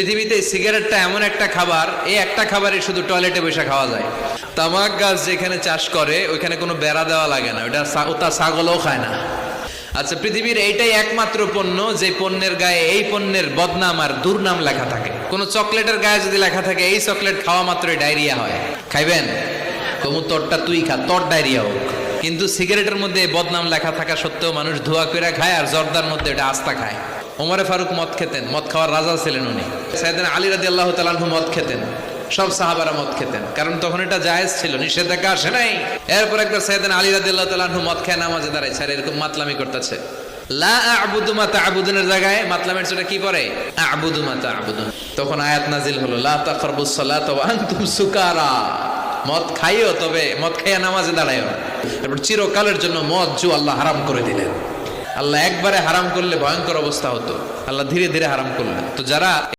পৃথিবীতে সিগারেটটা এমন একটা খাবার, এই একটা খাবারই শুধু টয়লেটে বসে খাওয়া যায়। তামাক গাছ যেখানে চাষ করে ওইখানে কোনো বেড়া দেওয়া লাগে না, ওটা ছাগলও খায় না। আচ্ছা, পৃথিবীর এইটাই একমাত্র পণ্য যে পণ্যের গায়ে এই পণ্যের বদনাম আর দুর্নাম লেখা থাকে। কোন চকলেটের গায়ে যদি লেখা থাকে এই চকলেট খাওয়া মাত্রই ডায়রিয়া হয়, খাইবেন? কমু তোরটা তুই খা, তোর ডায়রিয়া হোক। কিন্তু সিগারেটের মধ্যে বদনাম লেখা থাকা সত্ত্বেও মানুষ ধোয়া করে খায়, আর জর্দার মধ্যে এটা আস্তা খায়। ওমরে ফারুক মদ খেতেন, মদ খাওয়ার রাজা ছিলেন উনি। সাইয়েদনা আলী রাদিয়াল্লাহু তাআলা আনহু মদ খেতেন, সব সাহাবারা মদ খেতেন, কারণ তখন এটা জায়েজ ছিল, নিষেধাজ্ঞা আসে নাই। এরপর একবার সাইয়েদনা আলী রাদিয়াল্লাহু তাআলা আনহু মদ খেয়ে নামাজে দাঁড়াইছে, আর এরকম মাতলামি করতেছে। লা আ'বুদু মা তা'বুদুনের জায়গায় মাতলামের ছোটা কি পড়ে? আ'বুদু মা তা'বুদুন। তখন আয়াত নাজিল হলো, লা তাকরাবুস সালাতা ওয়া আনতুম সুকারা। মদ খাইও, তবে মদ খাইয়া নামাজে দাঁড়াইও না। এরপর চিরকালের জন্য মদ জুয়া আল্লাহ হারাম করে দিলেন। আল্লাহ একবারে হারাম করলে ভয়ঙ্কর অবস্থা হতো, আল্লাহ ধীরে ধীরে হারাম করলেন। তো যারা